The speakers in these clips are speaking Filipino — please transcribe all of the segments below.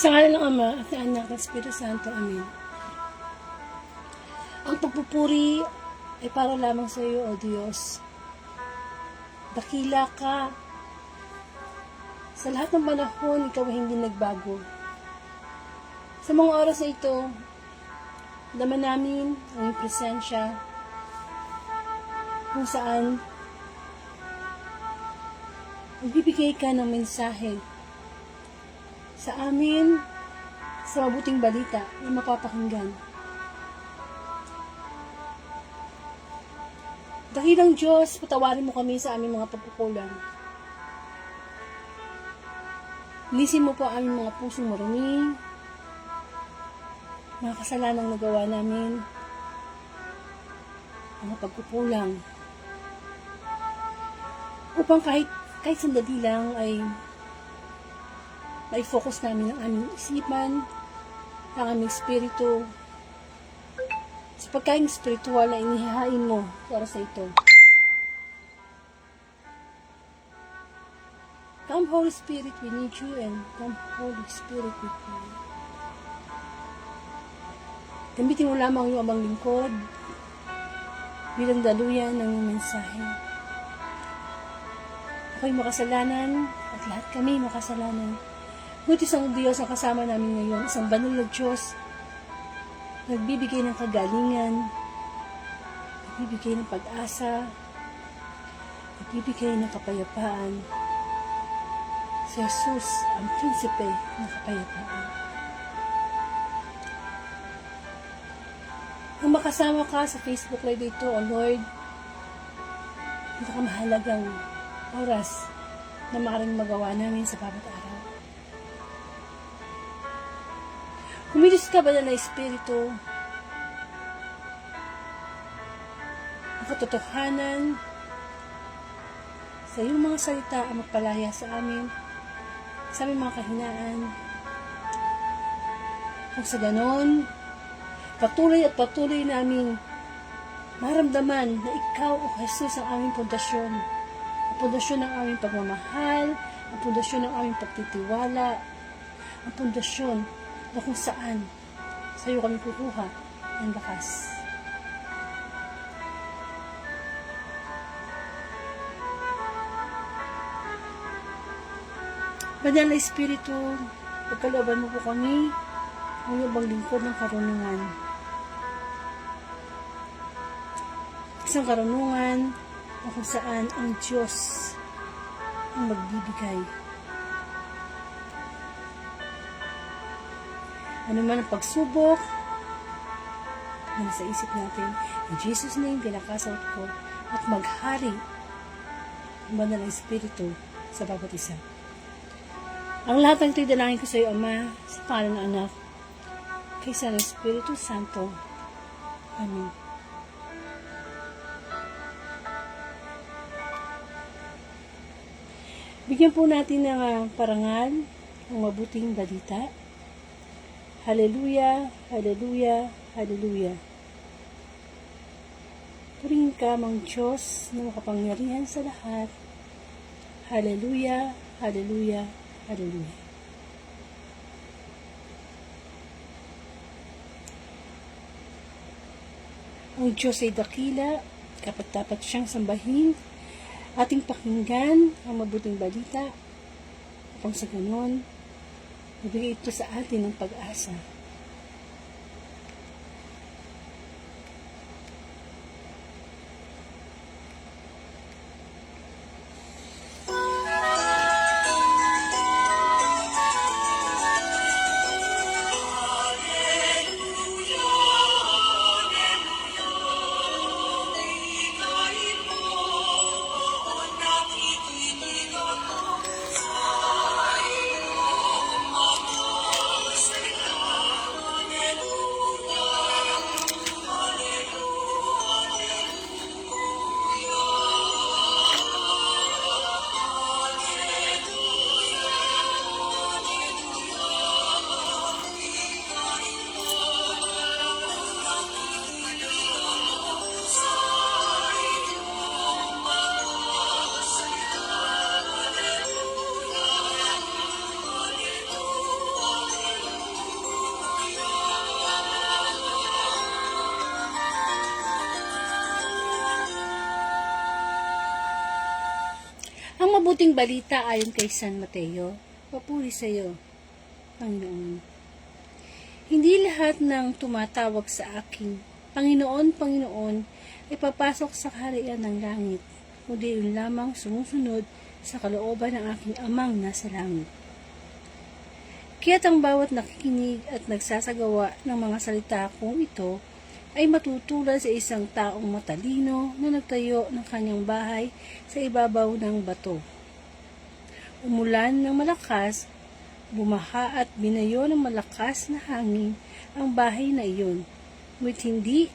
Sa ngalan ng Ama at ng Anak at Espiritu Santo. Amen. Ang pagpupuri ay para lamang sa iyo, O Diyos. Dakila ka. Sa lahat ng panahon, ikaw ay hindi nagbago. Sa mga oras na ito, naman namin ang iyong presensya kung saan magbibigay ka ng mensahe sa amin, sa mabuting balita na mapapakinggan. Dakilang Diyos, patawarin mo kami sa aming mga pagkukulang. Linisin mo po ang aming mga pusong marumi, mga kasalanang nagawa namin, mga pagkukulang, upang kahit sandali lang ay mai-focus namin ang aming isipan, ang aming espiritu, sa pagkaing espiritual na inihahain mo para sa ito. Come Holy Spirit, we need you, and come Holy Spirit, we pray. Gamitin mo lamang yung amang lingkod bilang daluyan ng iyong mensahe. Ako'y makasalanan at lahat kami makasalanan. Ngunit isang Diyos ang kasama namin ngayon, isang banal na Diyos, nagbibigay ng kagalingan, nagbibigay ng pag-asa, nagbibigay ng kapayapaan. Si Jesus, ang prinsipe ng kapayapaan. Ang makasama ka sa Facebook Live ito, O Lord, pinakamahalagang oras na maaaring magawa namin sa bawat araw. Kumilos ka, Banal na Espiritu, ang katotohanan sa iyong mga salita ang magpalaya sa amin, sa aming mga kahinaan. Kung sa ganon, patuloy namin maramdaman na ikaw, O Jesus, ang aming pundasyon. Ang pundasyon ng aming pagmamahal, ang pundasyon ng aming pagtitiwala, ang pundasyon na kung saan sa iyo kami kukuha ng lakas. Banal na Espiritu, pagkalooban mo po kami ang iyong lingkod ng karunungan. Isang karunungan na kung saan ang Diyos ang magbibigay. Ano man ang pagsubok na nasa isip natin, in Jesus' name, pinakasal ko at maghari ang Banal na Espiritu sa bawat isa. Ang lahat ng ito'y dalangin ko sa iyo, Ama, sa pangalan ng Anak, kaysa ng Espiritu Santo. Amen. Bigyan po natin ng parangal ang mabuting balita. Hallelujah, hallelujah, hallelujah. Purihin ka, Mang Diyos, na makapangyarihan sa lahat. Hallelujah, hallelujah, hallelujah. Ang Diyos ay dakila, kapat-dapat siyang sambahin, ating pakinggan ang mabuting balita, upang sa ganon, ibigay ito sa atin ng pag-asa. mabuting balita ayon kay San Mateo. Papuri sa iyo, Panginoon. Hindi lahat ng tumatawag sa aking Panginoon, Panginoon ay papasok sa kaharian ng langit, kundi yun lamang sumusunod sa kalooban ng aking amang nasa langit. Kaya't ang bawat nakikinig at nagsasagawa ng mga salita kong ito ay matutulad sa isang taong matalino na nagtayo ng kanyang bahay sa ibabaw ng bato. Umulan ng malakas, bumaha at binayo ng malakas na hangin ang bahay na iyon, ngunit hindi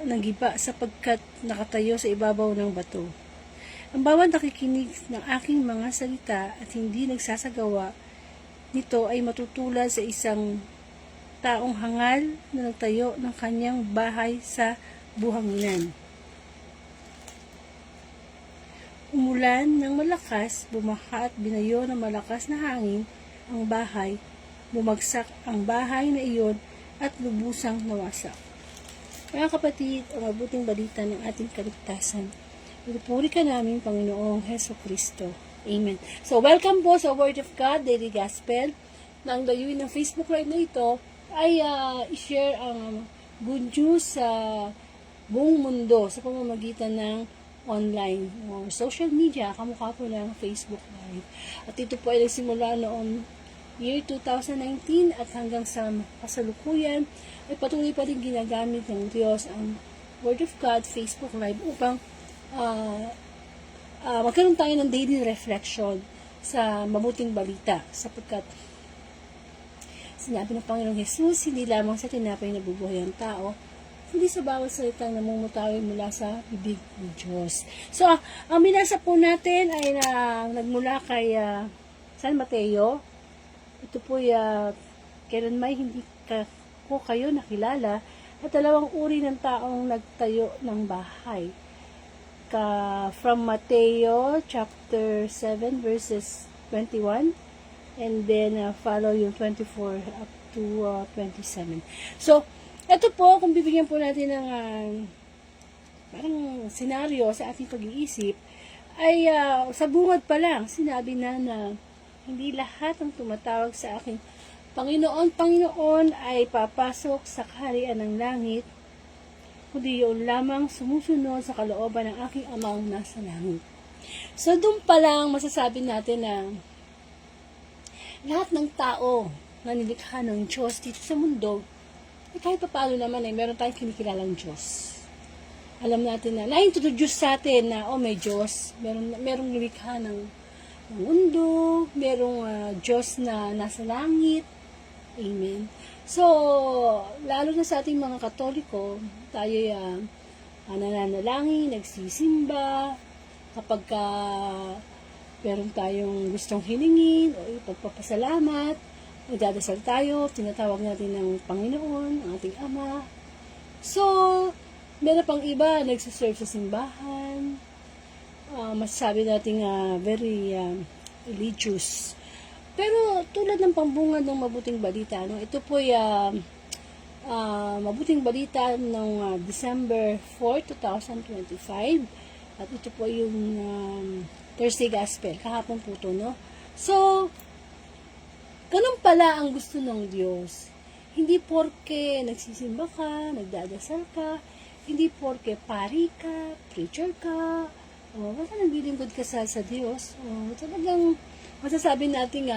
nagiba sapagkat nakatayo sa ibabaw ng bato. Ang bawat nakikinig ng aking mga salita at hindi nagsasagawa nito ay matutulad sa isang taong hangal na nagtayo ng kanyang bahay sa buhanginan. Umulan ng malakas, bumaha at binayo ng malakas na hangin ang bahay, bumagsak ang bahay na iyon at lubusang nawasak. Mga kapatid, ang mabuting balita ng ating kaligtasan. Pinupuri ka namin, Panginoong Hesukristo. Amen. So, welcome po sa Word of God, Daily Gospel. Nang layunin ng Facebook Live na ito, ay i-share ang good news sa buong mundo sa pamamagitan ng online o social media, kamukha po ng Facebook Live. At ito po ay nagsimula noong year 2019 at hanggang sa kasalukuyan ay patuloy pa rin ginagamit ng Diyos ang Word of God, Facebook Live upang magkaroon tayo ng daily reflection sa mabuting balita sapagkat sinabi ng Panginoong Jesus, hindi lamang sa tinapay na bubuhay ang tao, hindi sa bawat salitang namumutawi mula sa bibig ng Diyos. So, ang binasa po natin ay nagmula kay San Mateo. Ito po kailan may hindi ko kayo nakilala at dalawang uri ng taong nagtayo ng bahay. From Mateo chapter 7 verses 21 and then follow yung 24 up to 27. So, ito po, kung bibigyan po natin ng parang senaryo sa ating pag-iisip, ay sa bungad pa lang, sinabi na hindi lahat ng tumatawag sa aking Panginoon, Panginoon ay papasok sa kaharian ng langit, kundi yun lamang sumusunod sa kalooban ng aking amang nasa langit. So, doon pa lang masasabi natin na lahat ng tao na nilikha ng Diyos dito sa mundo, kahit pa paano naman meron tayong kinikilalang Diyos. Alam natin na-introduce sa atin na, may Diyos, merong nilikha ng mundo, merong Diyos na nasa langit. Amen. So, lalo na sa ating mga Katoliko, tayo nananalangin, nagsisimba, kapag meron tayong gustong hilingin o ipagpapasalamat, magdadasal tayo, tinatawag natin ng Panginoon, ang ating Ama. So, meron pang iba, nagsiserve sa simbahan, masasabi natin very religious. Pero tulad ng pambungad ng mabuting balita, ito po mabuting balita ng December 4, 2025. At ito po yung Thursday Gospel, kahapon po ito, no? So, ganun pala ang gusto ng Diyos. Hindi porke nagsisimba ka, nagdadasal ka, hindi porke pari ka, preacher ka, basta naglilingkod ka sa Diyos, talagang masasabi natin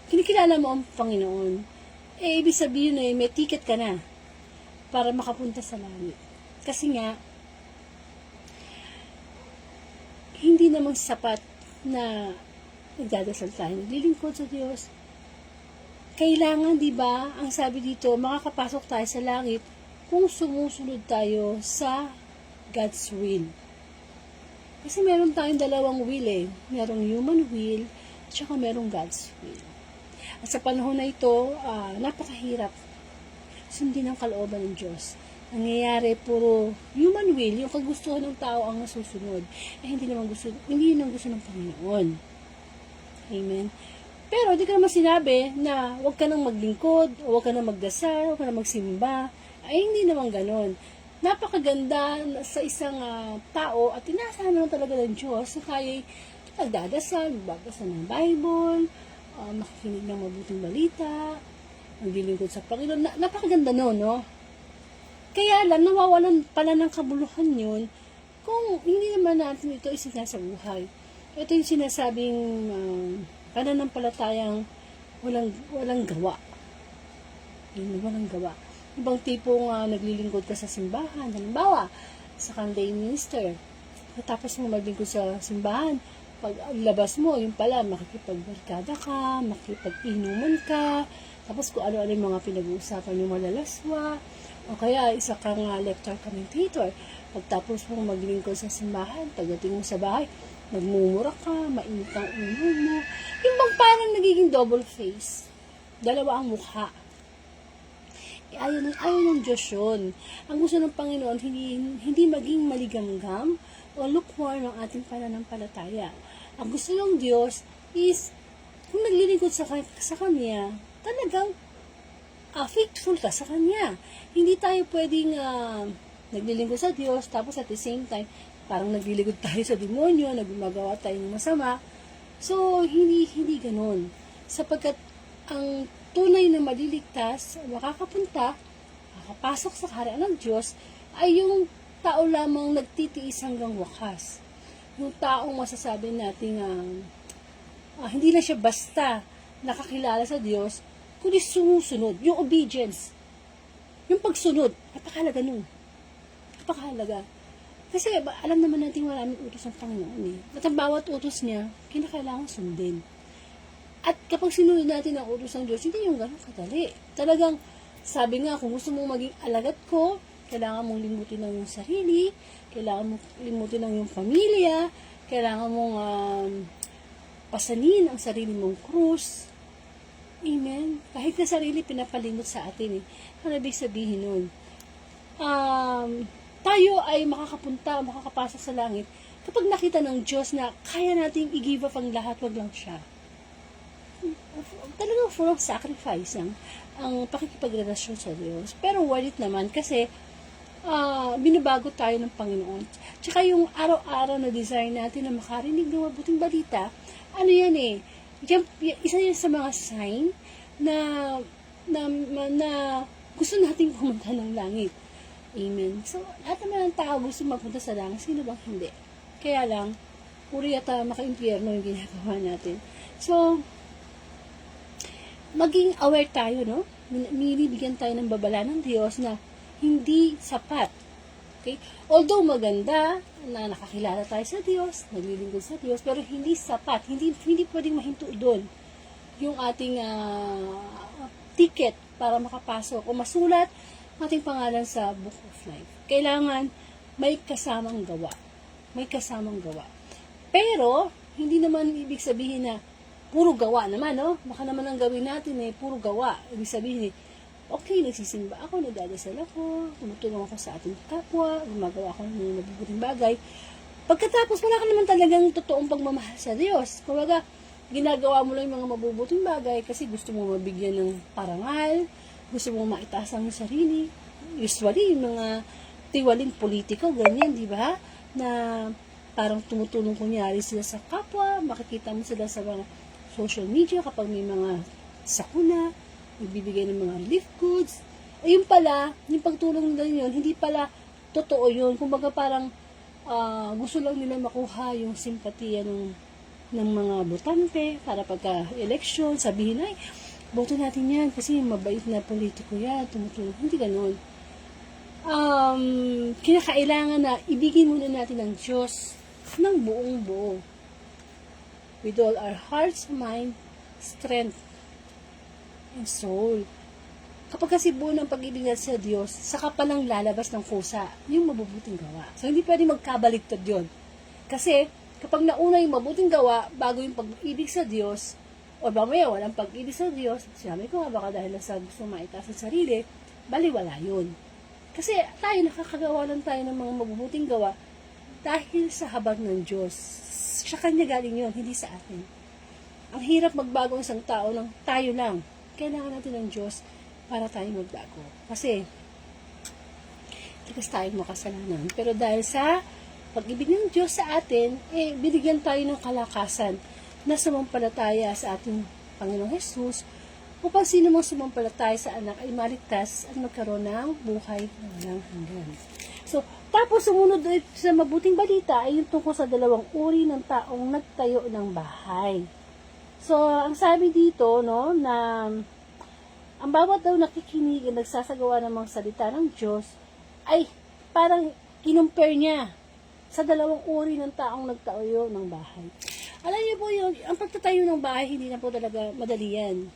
kinikilala mo ang Panginoon. Ibig sabihin may ticket ka na para makapunta sa langit. Kasi nga, hindi naman sapat na nagdadasal tayo, naglilingkod sa Diyos. Kailangan, di ba, ang sabi dito, makakapasok tayo sa langit kung sumusunod tayo sa God's will. Kasi meron tayong dalawang will Merong human will, at saka merong God's will. At sa panahon na ito, napakahirap sundin ang kalooban ng Diyos. Nangyayari puro human will, yung kagustuhan ng tao ang nasusunod. Hindi yun ang gusto ng Panginoon. Amen. Pero di ka naman sinabi na huwag ka nang maglingkod, o huwag ka nang magdasal, huwag ka nang magsimba. Ay, hindi naman ganon. Napakaganda sa isang tao at inaasahan naman talaga ng Diyos na kaya'y magdadasal, magbabasa ng Bible, makikinig ng mabuting balita, maglilingkod sa Panginoon. Napakaganda noon, no? Kaya lang, nawawalan pala ng kabuluhan yun kung hindi naman natin ito isinasabuhay. Ito yung sinasabing pananampalatayang walang gawa. Yun, walang gawa. Ibang tipong naglilingkod ka sa simbahan. Halimbawa, sa kang lay minister. Tapos mo maglingkod sa simbahan, pag labas mo, yung pala, makikipagbarkada ka, makikipag-inuman ka, tapos kung ano-ano yung mga pinag-uusapan yung malalaswa, o kaya isa kang lector commentator. Pagtapos mo maglingkod sa simbahan, pagdating mo sa bahay, magmumura ka, mainit ang ulo mo. Yung bang parang nagiging double face. Dalawa ang mukha. Ayaw ng Diyos yun. Ang gusto ng Panginoon, hindi maging maligamgam o lukewarm ng ating pananampalataya. Ang gusto ng Diyos is, kung naglilingkod sa Kanya, talagang faithful ka sa Kanya. Hindi tayo pwedeng naglilingkod sa Diyos, tapos at the same time, parang naglilingkod tayo sa demonyo, nagmagawa tayo ng masama. So, hindi ganun. Sapagkat ang tunay na maliligtas, makakapasok sa kaharian ng Diyos, ay yung tao lamang nagtitiis hanggang wakas. Yung taong masasabi natin hindi na siya basta nakakilala sa Diyos, kundi sumusunod. Yung obedience. Yung pagsunod. Napakahalaga nun. Napakahalaga. Kasi alam naman natin maraming utos ng Panginoon eh. At ang bawat utos niya, kinakailangan sundin. At kapag sinunod natin ang utos ng Diyos, hindi yung gano'ng kadali. Talagang, sabi nga, kung gusto mong maging alagad ko, kailangan mong limutin ang iyong sarili, kailangan mong limutin ang iyong pamilya, kailangan mong pasanin ang sarili mong krus. Amen? Kahit na sarili, pinapalimot sa atin eh. Ano ibig sabihin nun? Tayo ay makakapasok sa langit kapag nakita ng Diyos na kaya nating i-give up ang lahat, wag lang siya. Talagang full of sacrifice ang pakikipagrelasyon sa Diyos. Pero worth it naman kasi binabago tayo ng Panginoon. Tsaka yung araw-araw na desire natin na makarinig ng mabuting balita, ano yan eh, isa yan sa mga sign na gusto nating pumunta ng langit. Amen. So, lahat naman ng tao gusto magpunta sa langit. Sino bang hindi? Kaya lang, puri yata maka-impyerno yung ginagawa natin. So, maging aware tayo, no? Nilibigyan tayo ng babala ng Diyos na hindi sapat. Okay? Although maganda na nakakilala tayo sa Diyos, naglilingkod sa Diyos, pero hindi sapat. Hindi pwedeng mahinto doon yung ating ticket para makapasok o masulat ating pangalan sa Book of Life. Kailangan may kasamang gawa. May kasamang gawa. Pero, hindi naman ibig sabihin na puro gawa naman, no? Baka naman ang gawin natin puro gawa. Ibig sabihin okay, nagsisimba ako, nagdadasal ako, tumutulong ako sa ating kapwa, gumagawa ako ng mabubuting bagay. Pagkatapos, wala ka naman talagang totoong pagmamahal sa Diyos. Kumbaga, ginagawa mo lang yung mga mabubuting bagay kasi gusto mo mabigyan ng parangal, gusto mo maitaas ang sarili. Usually, yung mga tiwaling politiko, ganyan, di ba? Na parang tumutulong kunyari sila sa kapwa, makikita mo sila sa mga social media kapag may mga sakuna, nagbibigay ng mga relief goods. Ayun pala, yung pagtulong nila yun, hindi pala totoo yun. Kumbaga parang gusto lang nila makuha yung simpatiya ng mga botante para pagka-election, sabihin ay, boto natin yan kasi mabait na politiko yan, tumutulong. Hindi ganun. Kinakailangan na ibigin muna natin ang Diyos ng buong buo. With all our hearts, mind, strength, and soul. Kapag kasi buo ng pag-ibig natin sa Diyos, saka pa lang lalabas ng kusa yung mabubuting gawa. So, hindi pwede magkabaligtad yun. Kasi, kapag nauna yung mabuting gawa, bago yung pag-ibig sa Diyos, o mamaya walang pag-ibig sa Diyos, sinabi ko nga, baka dahil sa gusto maitaas sa sarili, baliwala yun. Kasi tayo, nakakagawa lang tayo ng mga mabubuting gawa dahil sa habag ng Diyos. Sa Kanya galing yun, hindi sa atin. Ang hirap magbago ng isang tao ng tayo lang. Kailangan natin ng Diyos para tayo magbago. Kasi, likas tayong makasalanan. Pero dahil sa pag-ibig ng Diyos sa atin, binigyan tayo ng kalakasan na sumampalataya sa ating Panginoong Jesus upang sino mang sumampalataya sa anak ay maligtas at magkaroon ng buhay na walang hanggan. So, tapos sumunod sa mabuting balita ay yung tungkol sa dalawang uri ng taong nagtayo ng bahay. So, ang sabi dito, no, na ang bawat daw nakikinig at nagsasagawa ng mga salita ng Diyos ay parang kinumpare niya sa dalawang uri ng taong nagtayo ng bahay. Alam niyo po yun, ang pagtatayo ng bahay hindi na po talaga madali yan.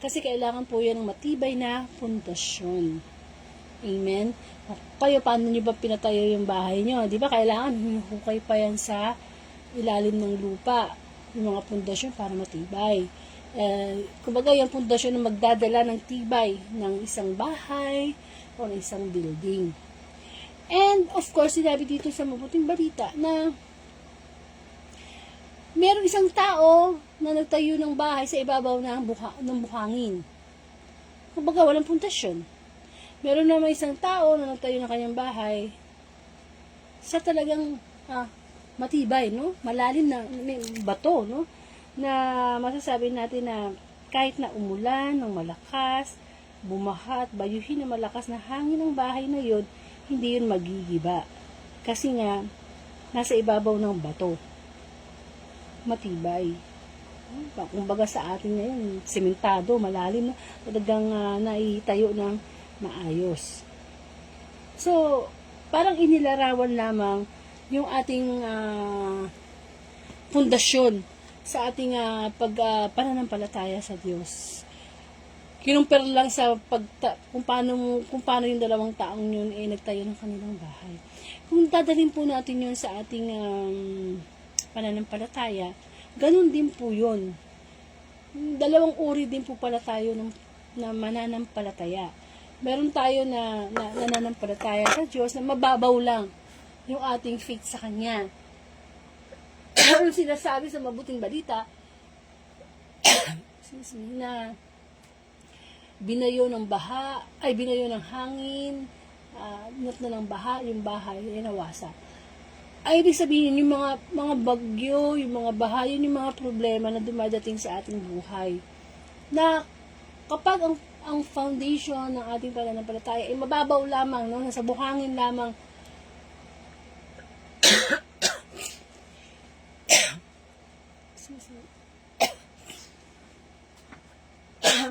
Kasi kailangan po yan ng matibay na pundasyon. Amen? Kayo, paano nyo ba pinatayo yung bahay nyo? Di ba kailangan hukay pa yan sa ilalim ng lupa, yung mga pundasyon para matibay. Kumbaga, yung pundasyon na magdadala ng tibay ng isang bahay o ng isang building. And, of course, sinabi dito sa mabuting balita na merong isang tao na nagtayo ng bahay sa ibabaw ng buhangin. Kumbaga, walang pundasyon. Meron naman isang tao na nagtayo ng kanyang bahay sa talagang matibay, no? Malalim na bato, no? Na masasabi natin na kahit na umulan ng malakas, bumaha at bayuhin ng malakas na hangin ng bahay na yun, hindi yun magigiba. Kasi nga, nasa ibabaw ng bato. Matibay. Kumbaga sa atin ngayon, sementado, malalim na, talagang naitayo ng maayos. So, parang inilarawan lamang yung ating pundasyon sa ating pananampalataya sa Diyos. Kinumpir lang sa kung paano yung dalawang taong yun nagtayo ng kanilang bahay. Kung dadalhin po natin yun sa ating pananampalataya, ganun din po yun. Dalawang uri din po pala tayo na mananampalataya. Meron tayo na nananampalataya sa Diyos na mababaw lang yung ating faith sa Kanya. Yung sinasabi sa mabuting balita na binayo ng hangin, not na ng baha, yung bahay ay nawasa. Ay ibig sabihin, yung mga bagyo, yung mga baha, yun yung mga problema na dumadating sa ating buhay. Na kapag ang foundation ng ating pananampalataya ay mababaw lamang, no, nasa buhangin lamang,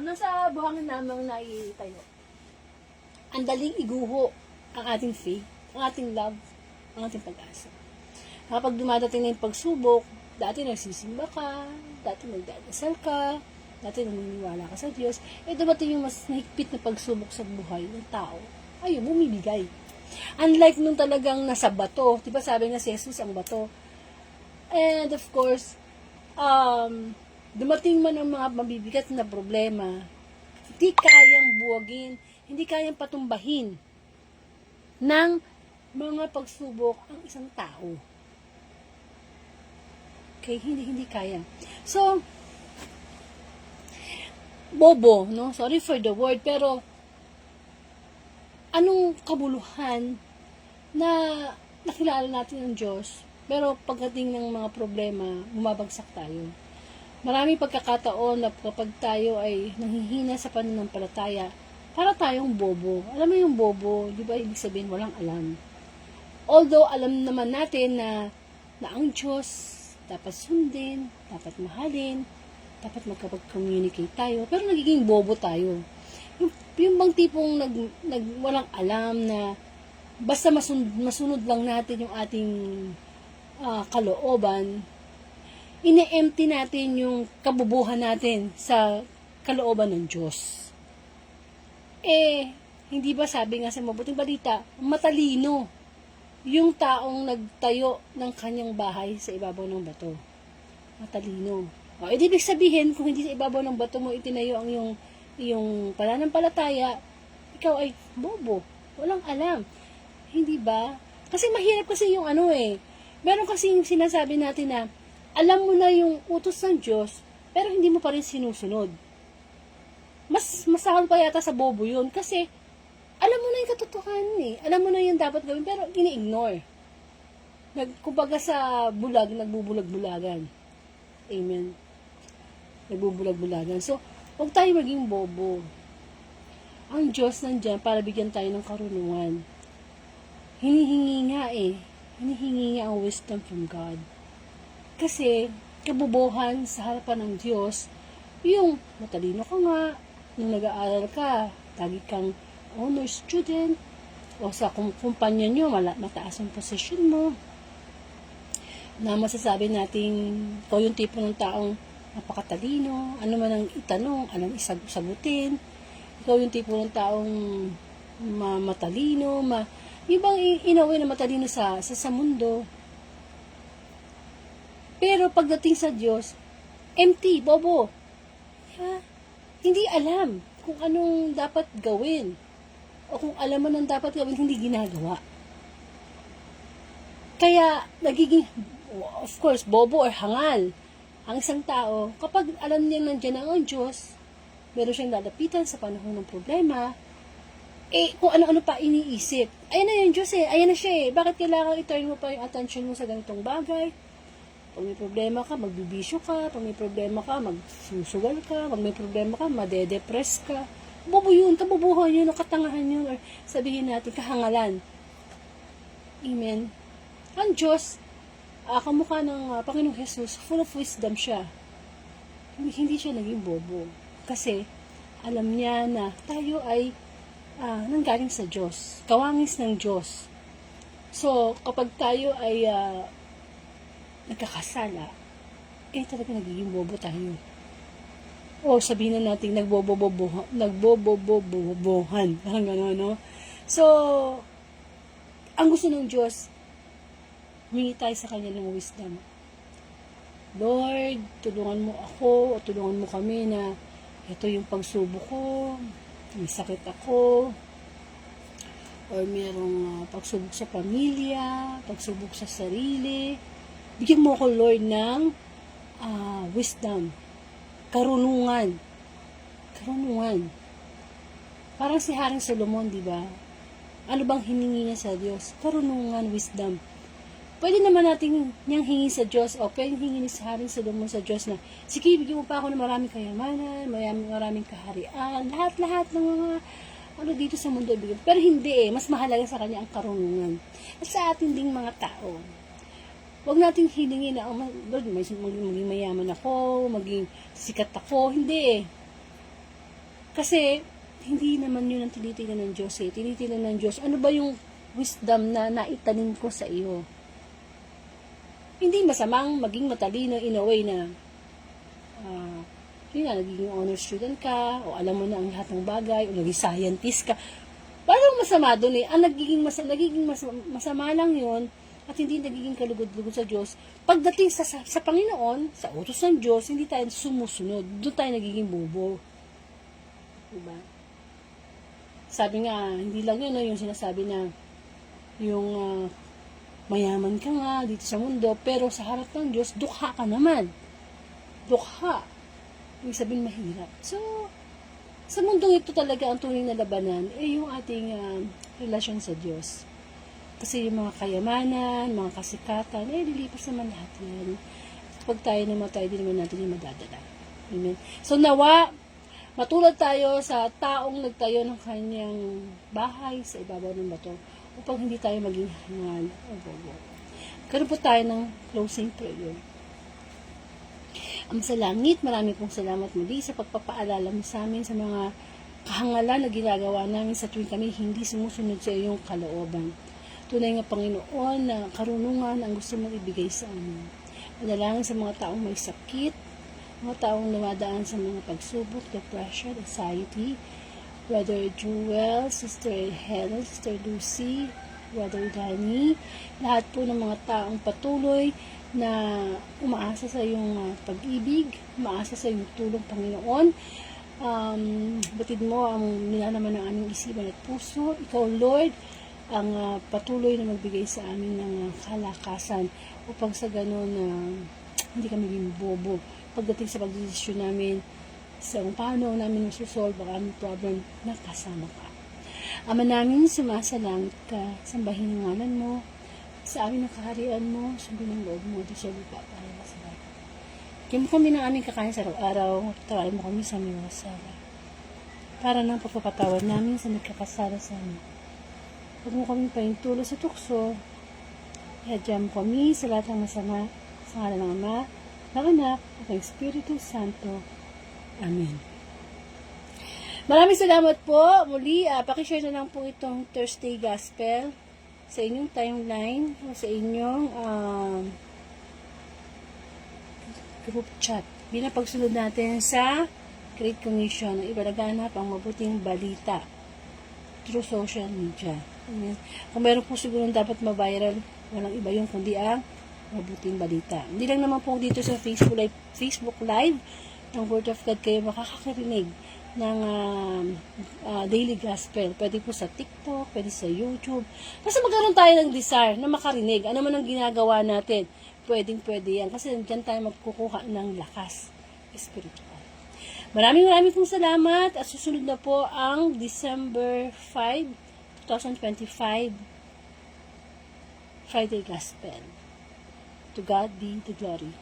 nasa buhangin lamang na itayo. Ang daling iguho ang ating faith, ang ating love, ang ating pag-asa. Kapag dumadating na yung pagsubok, dati nagsisimba ka, dati nagdadasal ka, dati naniniwala ka sa Diyos, dumating yung mas mahigpit na pagsubok sa buhay ng tao, ayun, bumibigay. Unlike nung talagang nasa bato, diba sabi nga si Jesus ang bato. And of course, dumating man ang mga mabibigat na problema, hindi kayang buwagin, hindi kayang patumbahin ng mga pagsubok ang isang tao. Okay, hindi kaya. So, bobo, no? Sorry for the word, pero anong kabuluhan na nakilala natin ng Diyos, pero pagdating ng mga problema, bumabagsak tayo. Maraming pagkakataon na kapag tayo ay nanghihina sa pananampalataya, para tayong bobo. Alam mo yung bobo, di ba ibig sabihin walang alam. Although alam naman natin na ang Diyos dapat sundin, dapat mahalin, dapat magkapag-communicate tayo, pero nagiging bobo tayo. Yung bang tipong walang alam na basta masunod lang natin yung ating kalooban, ine-empty natin yung kabubuhan natin sa kalooban ng Diyos. Hindi ba sabi nga sa mabuting balita, matalino yung taong nagtayo ng kanyang bahay sa ibabaw ng bato. Matalino. Ibig sabihin, kung hindi sa ibabaw ng bato mo itinayo ang iyong pananampalataya, ikaw ay bobo. Walang alam. Hindi ba? Kasi mahirap kasi yung meron kasi yung sinasabi natin na alam mo na yung utos ng Diyos, pero hindi mo pa rin sinusunod. Mas masahol pa yata sa bobo yun, kasi alam mo na yung katotohanan eh. Alam mo na yung dapat gawin, pero ini-ignore. Kumbaga sa bulag, nagbubulag-bulagan. Amen. Nagbubulag-bulagan. So, huwag tayo maging bobo. Ang Diyos nandyan para bigyan tayo ng karunungan. Hinihingi nga eh. Hinihingi nga ang wisdom from God. Kasi, kabubuhan sa harapan ng Diyos, yung matalino ka nga, nung nag-aaral ka, lagi kang honor student, o sa kumpanya nyo, mataas ang posisyon mo, na masasabi natin, ikaw yung tipo ng taong napakatalino, ano man ang itanong, anong isagutin, ikaw yung tipo ng taong matalino, yung bang inaway na matalino sa mundo. Pero pagdating sa Diyos, empty, bobo. Ha? Hindi alam kung anong dapat gawin. O kung alam mo nang dapat gawin, hindi ginagawa. Kaya, nagiging, of course, bobo or hangal ang isang tao, kapag alam niya nandiyan ang Diyos, meron siyang lalapitan sa panahon ng problema, kung ano-ano pa iniisip. Ayan na yung Diyos eh, ayan na siya eh. Bakit kailangan i-turn mo pa yung attention mo sa ganitong bagay? Pag may problema ka, magbibisyo ka. Pag may problema ka, magsusugal ka. Pag may problema ka, madedepress ka. Bobo yun, kabubuhan yun, katangahan yun, or sabihin natin, kahangalan. Amen. Ang Diyos, kamukha ng Panginoong Jesus, full of wisdom siya. Hindi siya naging bobo. Kasi, alam niya na tayo ay nanggaling sa Diyos. Kawangis ng Diyos. So, kapag tayo ay nagkakasala, talaga nagiging bobo tayo. O sabihin na natin, nagbobobohan. Parang gano'n, no? So, ang gusto ng Diyos, humingi tayo sa Kanya ng wisdom. Lord, tulungan mo ako, o tulungan mo kami na ito yung pagsubok ko, may sakit ako, or merong pagsubok sa pamilya, pagsubok sa sarili. Bigyan mo ako, Lord, ng wisdom, karunungan. Parang si Haring Solomon, di ba? Ano bang hiningi niya sa Diyos? Karunungan, wisdom. Pwede naman natin niyang hingi sa Diyos, o pwede hingi ni si Haring Solomon sa Diyos na, sige, bigyan mo pa ako ng maraming kayamanan, maraming kaharian, lahat ng mga dito sa mundo ibigay. Pero hindi mas mahalaga sa kanya ang karunungan. At sa atin ding mga tao, huwag natin hilingin na, Lord, maging mayaman ako, maging sikat ako. Hindi Kasi, hindi naman yun ang tinitingnan ng Diyos eh. Tinitingnan ng Diyos, ano ba yung wisdom na naitanim ko sa iyo? Hindi masamang maging matalino in a way na, nagiging honor student ka, o alam mo na ang lahat ng bagay, o naging scientist ka. Parang masama doon eh. Ang nagiging masama lang yun, at hindi nagiging kalugod-lugod sa Diyos, pagdating sa Panginoon, sa utos ng Diyos, hindi tayo sumusunod. Doon tayo nagiging bobo. Diba? Sabi nga, hindi lang yun, yung sinasabi na, yung mayaman ka nga dito sa mundo, pero sa harap ng Diyos, dukha ka naman. Dukha. Ibig sabihin, mahirap. So, sa mundong ito talaga, ang tunay na labanan, yung ating relasyon sa Diyos. Kasi yung mga kayamanan, mga kasikatan, lilipas naman lahat yan. Pag tayo namatay, di naman natin yung madadala. Amen. So, nawa, matulad tayo sa taong nagtayo ng kanyang bahay sa ibabaw ng bato upang hindi tayo maging hangal o bobo. Karoon po tayo ng closing prayer. Ang sa langit, marami pong salamat muli sa pagpapaalala mo sa amin sa mga kahangalan na ginagawa namin sa tuwing kami hindi sumusunod sa iyong kalooban. Tunay nga, Panginoon, na karunungan ang gusto mong ibigay sa amin. Panalangin sa mga taong may sakit, mga taong dumadaan sa mga pagsubok, depression, anxiety, Brother Jewel, Sister Helen, Sister Lucy, Brother Danny, lahat po ng mga taong patuloy na umaasa sa iyong pag-ibig, umaasa sa iyong tulong, Panginoon. Batid mo ang nilalaman ng aming isipan at puso. Ikaw, Lord, ang patuloy na magbigay sa amin ng kalakasan upang sa ganun hindi kami maging bobo. pagdating sa pagdesisyon namin, sa kung paano namin masosolve ang aming problem, nakasama ka. Ama namin, sumasalangit ka, sambahin ang ngalan mo, sa aming nakaharian mo, sundin ang loob mo, di sa lupa para sa bahay. Kaya mo kami ng aming kakain sa araw-araw, tawain mo kami sa aming mga sala. Para ng pagpapatawad namin sa nagkakasala sa amin. Huwag mo kami pahintulo sa tukso, ihadya mo kami sa lahat ng masama, sa ngalan ng Ama, ng Anak, at ng Espiritu Santo. Amen. Maraming salamat po. Muli, pakishare na lang po itong Thursday Gospel sa inyong timeline o sa inyong group chat. Bilang pagsunod natin sa Great Commission na ipalaganap ang mabuting balita through social media. Kung meron po siguro dapat ma-viral, walang iba yung kundi ang mabuting balita. Hindi lang naman po dito sa Facebook Live ng Word of God kayo makakarinig ng daily gospel. Pwede po sa TikTok, pwede sa YouTube. Kasi magkaroon tayo ng desire na makarinig. Ano man ang ginagawa natin, pwede yan. Kasi dyan tayo magkukuha ng lakas spiritual. Maraming pong salamat at susunod na po ang December 5, 2025 Friday Gospel. To God be the glory.